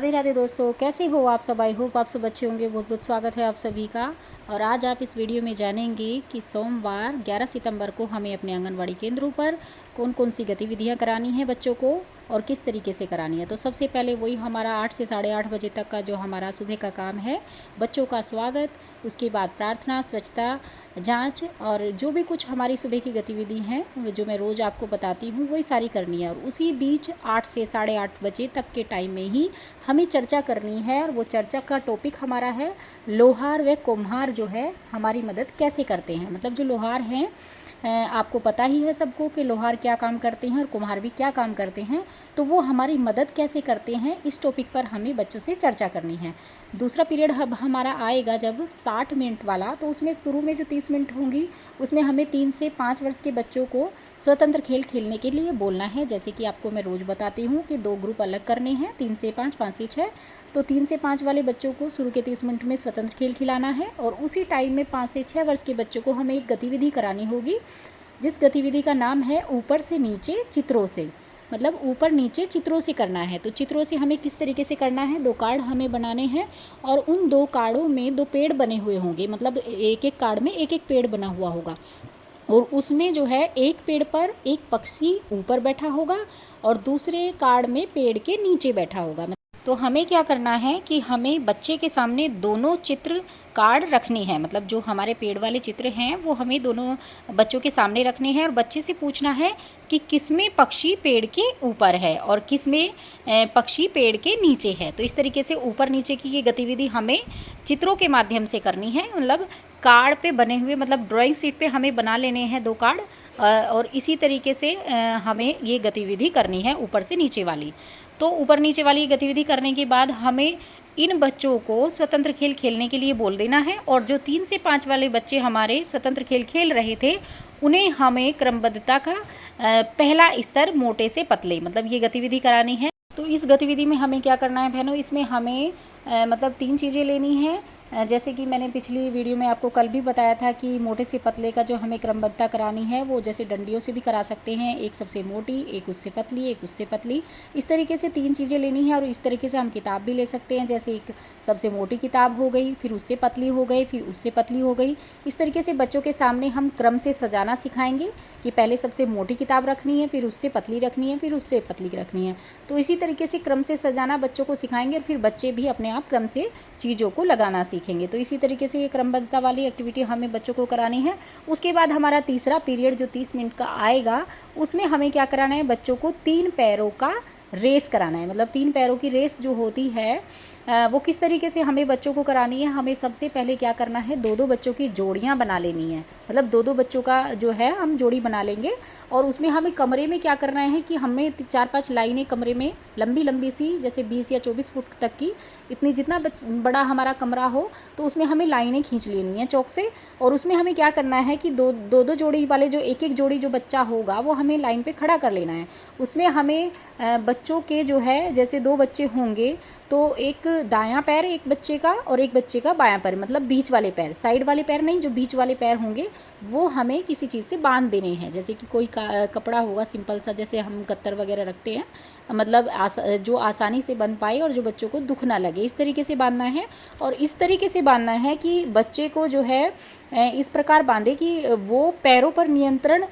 राधे राधे दोस्तों, कैसे हो आप सब। आई होप आप सब अच्छे होंगे। बहुत बहुत स्वागत है आप सभी का। और आज आप इस वीडियो में जानेंगे कि सोमवार 11 सितंबर को हमें अपने आंगनवाड़ी केंद्रों पर कौन कौन सी गतिविधियां करानी है बच्चों को और किस तरीके से करानी है। तो सबसे पहले वही हमारा 8 से 8:30 बजे तक का जो हमारा सुबह का काम है, बच्चों का स्वागत, उसके बाद प्रार्थना, स्वच्छता, जांच और जो भी कुछ हमारी सुबह की गतिविधि हैं जो मैं रोज़ आपको बताती हूँ वही सारी करनी है। और उसी बीच 8 से 8:30 बजे तक के टाइम में ही हमें चर्चा करनी है। और वो चर्चा का टॉपिक हमारा है लोहार व कुम्हार जो है हमारी मदद कैसे करते हैं। मतलब जो लोहार हैं, आपको पता ही है सबको कि लोहार क्या काम करते हैं और कुम्हार भी क्या काम करते हैं, तो वो हमारी मदद कैसे करते हैं, इस टॉपिक पर हमें बच्चों से चर्चा करनी है। दूसरा पीरियड अब हमारा आएगा जब 60 मिनट वाला, तो उसमें शुरू में जो 30 मिनट होंगी उसमें हमें 3 से 5 वर्ष के बच्चों को स्वतंत्र खेल खेलने के लिए बोलना है। जैसे कि आपको मैं रोज़ बताती हूँ कि 2 ग्रुप अलग करने हैं, 3 से 5, 5 से 6। तो 3 से 5 वाले बच्चों को शुरू के 30 मिनट में स्वतंत्र खेल खिलाना है और उसी टाइम में 5 से 6 वर्ष के बच्चों को हमें एक गतिविधि करानी होगी, जिस गतिविधि का नाम है ऊपर से नीचे चित्रों से। मतलब ऊपर नीचे चित्रों से करना है। तो चित्रों से हमें किस तरीके से करना है, 2 कार्ड हमें बनाने हैं और उन 2 कार्डों में 2 पेड़ बने हुए होंगे। मतलब एक एक कार्ड में एक एक पेड़ बना हुआ होगा और उसमें जो है एक पेड़ पर एक पक्षी ऊपर बैठा होगा और दूसरे कार्ड में पेड़ के नीचे बैठा होगा। तो हमें क्या करना है कि हमें बच्चे के सामने दोनों चित्र कार्ड रखने हैं। मतलब जो हमारे पेड़ वाले चित्र हैं वो हमें दोनों बच्चों के सामने रखने हैं और बच्चे से पूछना है कि किसमें पक्षी पेड़ के ऊपर है और किसमें पक्षी पेड़ के नीचे है। तो इस तरीके से ऊपर नीचे की ये गतिविधि हमें चित्रों के माध्यम से करनी है। मतलब कार्ड पे बने हुए, मतलब ड्राइंग शीट पे हमें बना लेने हैं 2 कार्ड और इसी तरीके से हमें ये गतिविधि करनी है ऊपर से नीचे वाली। तो ऊपर नीचे वाली गतिविधि करने के बाद हमें इन बच्चों को स्वतंत्र खेल खेलने के लिए बोल देना है और जो 3 से 5 वाले बच्चे हमारे स्वतंत्र खेल खेल रहे थे उन्हें हमें क्रमबद्धता का पहला स्तर मोटे से पतले, मतलब ये गतिविधि करानी है। तो इस गतिविधि में हमें क्या करना है बहनों, इसमें हमें मतलब 3 चीज़ें लेनी है। जैसे कि मैंने पिछली वीडियो में आपको कल भी बताया था कि मोटे से पतले का जो हमें क्रमबद्धता करानी है वो जैसे डंडियों से भी करा सकते हैं, एक सबसे मोटी, एक उससे पतली, एक उससे पतली। इस तरीके से 3 चीज़ें लेनी है और इस तरीके से हम किताब भी ले सकते हैं। जैसे एक सबसे मोटी किताब हो गई, फिर उससे पतली हो गई, फिर उससे पतली हो गई। इस तरीके से बच्चों के सामने हम क्रम से सजाना सिखाएंगे कि पहले सबसे मोटी किताब रखनी है, फिर उससे पतली रखनी है, फिर उससे पतली रखनी है। तो इसी तरीके से क्रम से सजाना बच्चों को सिखाएंगे और फिर बच्चे भी अपने आप क्रम से चीज़ों को लगाना सीखेंगे। तो इसी तरीके से ये क्रमबद्धता वाली एक्टिविटी हमें बच्चों को करानी है। उसके बाद हमारा तीसरा पीरियड जो 30 मिनट का आएगा उसमें हमें क्या कराना है, बच्चों को 3 पैरों का रेस कराना है। मतलब 3 पैरों की रेस जो होती है वो किस तरीके से हमें बच्चों को करानी है। हमें सबसे पहले क्या करना है, 2-2 बच्चों की जोड़ियां बना लेनी है। मतलब 2-2 बच्चों का जो है हम जोड़ी बना लेंगे और उसमें हमें कमरे में क्या करना है कि हमें 4-5 लाइनें कमरे में लंबी लंबी सी, जैसे 20 या 24 फुट तक की, इतनी जितना बड़ा हमारा कमरा हो तो उसमें हमें लाइनें खींच लेनी है चौक से। और उसमें हमें क्या करना है कि 2-2 जोड़ी वाले जो एक एक जोड़ी जो बच्चा होगा वो हमें लाइन पे खड़ा कर लेना है। उसमें हमें बच्चों के जो है, जैसे 2 बच्चे होंगे तो एक दायां पैर एक बच्चे का और एक बच्चे का बायां पैर, मतलब बीच वाले पैर, साइड वाले पैर नहीं, जो बीच वाले पैर होंगे वो हमें किसी चीज़ से बांध देने हैं। जैसे कि कोई कपड़ा होगा सिंपल सा, जैसे हम कत्तर वगैरह रखते हैं, मतलब जो आसानी से बंध पाए और जो बच्चों को दुख ना लगे, इस तरीके से बांधना है। और इस तरीके से बांधना है कि बच्चे को जो है इस प्रकार बांधे कि वो पैरों पर नियंत्रण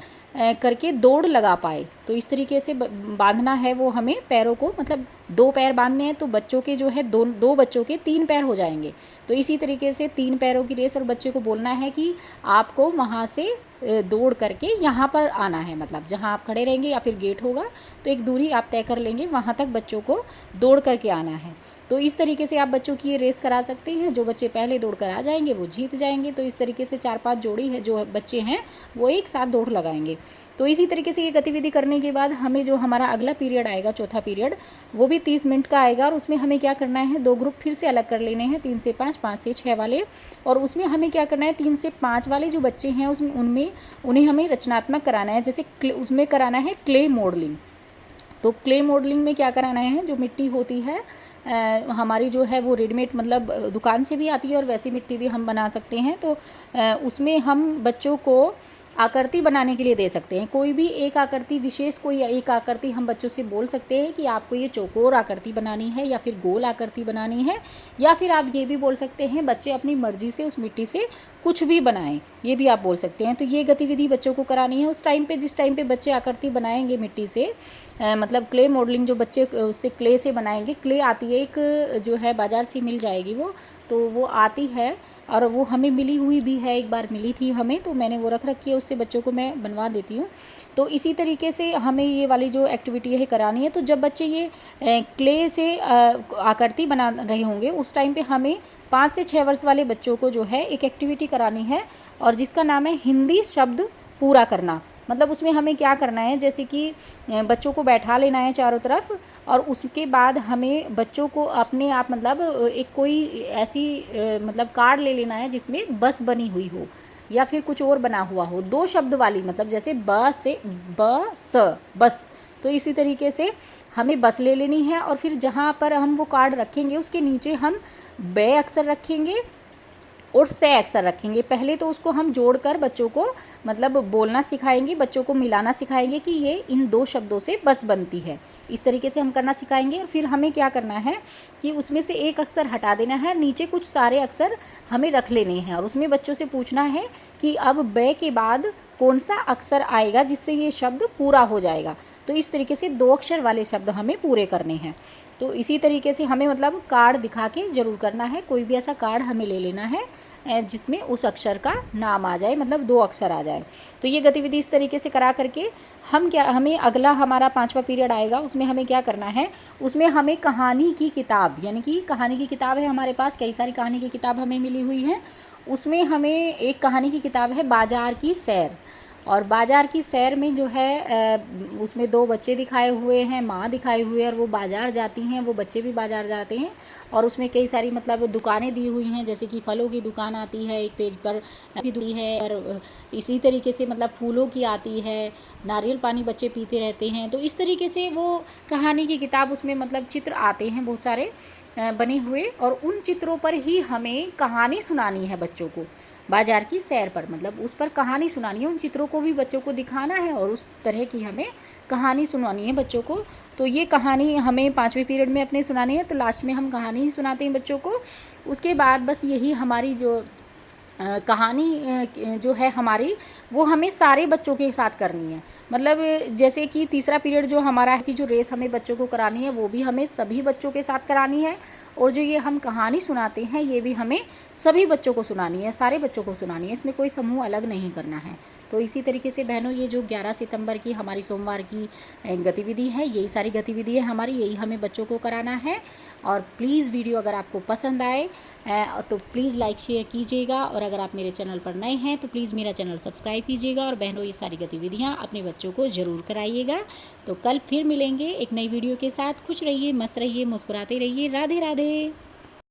करके दौड़ लगा पाए। तो इस तरीके से बांधना है वो हमें पैरों को, मतलब 2 पैर बांधने हैं तो बच्चों के जो है 2 बच्चों के 3 पैर हो जाएंगे। तो इसी तरीके से 3 पैरों की रेस और बच्चे को बोलना है कि आपको वहाँ से दौड़ करके यहाँ पर आना है। मतलब जहाँ आप खड़े रहेंगे या फिर गेट होगा तो एक दूरी आप तय कर लेंगे, वहाँ तक बच्चों को दौड़ करके आना है। तो इस तरीके से आप बच्चों की ये रेस करा सकते हैं। जो बच्चे पहले दौड़ कर आ जाएंगे वो जीत जाएंगे। तो इस तरीके से 4-5 जोड़ी है जो बच्चे हैं वो एक साथ दौड़ लगाएंगे। तो इसी तरीके से ये गतिविधि करने के बाद हमें जो हमारा अगला पीरियड आएगा, चौथा पीरियड, वो भी 30 मिनट का आएगा और उसमें हमें क्या करना है, 2 ग्रुप फिर से अलग कर लेने हैं, 3 से 5, 5 से 6 वाले। और उसमें हमें क्या करना है, 3 से 5 वाले जो बच्चे हैं उसमें उन्हें हमें रचनात्मक कराना है। जैसे उसमें कराना है क्ले मॉडलिंग। तो क्ले मॉडलिंग में क्या कराना है, जो मिट्टी होती है हमारी जो है वो रेडीमेड, मतलब दुकान से भी आती है और वैसी मिट्टी भी हम बना सकते हैं। तो उसमें हम बच्चों को आकृति बनाने के लिए दे सकते हैं। कोई भी एक आकृति, विशेष कोई एक आकृति हम बच्चों से बोल सकते हैं कि आपको ये चौकोर आकृति बनानी है या फिर गोल आकृति बनानी है, या फिर आप ये भी बोल सकते हैं बच्चे अपनी मर्जी से उस मिट्टी से कुछ भी बनाएं, ये भी आप बोल सकते हैं। तो ये गतिविधि बच्चों को करानी है उस टाइम पे, जिस टाइम पे बच्चे आकृति बनाएंगे मिट्टी से, मतलब क्ले मॉडलिंग जो बच्चे उससे क्ले से बनाएंगे। क्ले आती है एक, जो है बाज़ार से मिल जाएगी वो, तो वो आती है और वो हमें मिली हुई भी है, एक बार मिली थी हमें, तो मैंने वो रख रखी है, उससे बच्चों को मैं बनवा देती हूँ। तो इसी तरीके से हमें ये वाली जो एक्टिविटी है करानी है। तो जब बच्चे ये क्ले से आकृति बना रहे होंगे उस टाइम पे हमें 5 से 6 वर्ष वाले बच्चों को जो है एक एक्टिविटी करानी है, और जिसका नाम है हिंदी शब्द पूरा करना। मतलब उसमें हमें क्या करना है, जैसे कि बच्चों को बैठा लेना है चारों तरफ, और उसके बाद हमें बच्चों को अपने आप, मतलब एक कोई ऐसी मतलब कार्ड ले लेना है जिसमें बस बनी हुई हो या फिर कुछ और बना हुआ हो, 2 शब्द वाली, मतलब जैसे ब से ब स बस। तो इसी तरीके से हमें बस ले लेनी है, और फिर जहाँ पर हम वो कार्ड रखेंगे उसके नीचे हम ब अक्षर रखेंगे और से अक्षर रखेंगे। पहले तो उसको हम जोड़कर बच्चों को मतलब बोलना सिखाएंगे, बच्चों को मिलाना सिखाएंगे कि ये इन 2 शब्दों से बस बनती है। इस तरीके से हम करना सिखाएंगे। और फिर हमें क्या करना है कि उसमें से एक अक्षर हटा देना है, नीचे कुछ सारे अक्षर हमें रख लेने हैं, और उसमें बच्चों से पूछना है कि अब ब के बाद कौन सा अक्षर आएगा जिससे ये शब्द पूरा हो जाएगा। तो इस तरीके से 2 अक्षर वाले शब्द हमें पूरे करने हैं। तो इसी तरीके से हमें मतलब कार्ड दिखा के ज़रूर करना है। कोई भी ऐसा कार्ड हमें ले लेना है जिसमें उस अक्षर का नाम आ जाए, मतलब 2 अक्षर आ जाए। तो ये गतिविधि इस तरीके से करा करके हमें अगला हमारा 5वां पीरियड आएगा, उसमें हमें क्या करना है, उसमें हमें कहानी की किताब, यानी कि कहानी की किताब है हमारे पास, कई सारी कहानी की किताब हमें मिली हुई है। उसमें हमें एक कहानी की किताब है बाजार की सैर, और बाज़ार की सैर में जो है उसमें 2 बच्चे दिखाए हुए हैं, माँ दिखाई हुई है, और वो बाज़ार जाती हैं, वो बच्चे भी बाज़ार जाते हैं। और उसमें कई सारी मतलब दुकानें दी हुई हैं, जैसे कि फलों की दुकान आती है एक पेज पर दी है, और इसी तरीके से मतलब फूलों की आती है, नारियल पानी बच्चे पीते रहते हैं। तो इस तरीके से वो कहानी की किताब, उसमें मतलब चित्र आते हैं बहुत सारे बने हुए, और उन चित्रों पर ही हमें कहानी सुनानी है बच्चों को। बाज़ार की सैर पर मतलब उस पर कहानी सुनानी है, उन चित्रों को भी बच्चों को दिखाना है और उस तरह की हमें कहानी सुनानी है बच्चों को। तो ये कहानी हमें 5वें पीरियड में अपने सुनानी है। तो लास्ट में हम कहानी ही सुनाते हैं बच्चों को। उसके बाद बस यही हमारी जो कहानी जो है हमारी, वो हमें सारे बच्चों के साथ करनी है। मतलब जैसे कि तीसरा पीरियड जो हमारा है कि जो रेस हमें बच्चों को करानी है, वो भी हमें सभी बच्चों के साथ करानी है, और जो ये हम कहानी सुनाते हैं ये भी हमें सभी बच्चों को सुनानी है, सारे बच्चों को सुनानी है, इसमें कोई समूह अलग नहीं करना है। तो इसी तरीके से बहनों, ये जो 11 सितंबर की हमारी सोमवार की गतिविधि है, यही सारी गतिविधि है हमारी, यही हमें बच्चों को कराना है। और प्लीज़ वीडियो अगर आपको पसंद आए तो प्लीज़ लाइक शेयर कीजिएगा, और अगर आप मेरे चैनल पर नए हैं तो प्लीज़ मेरा चैनल सब्सक्राइब कीजिएगा। और बहनों, ये सारी गतिविधियाँ अपने बच्चों को ज़रूर कराइएगा। तो कल फिर मिलेंगे एक नई वीडियो के साथ। खुश रहिए, मस्त रहिए, मुस्कुराते रहिए। राधे राधे।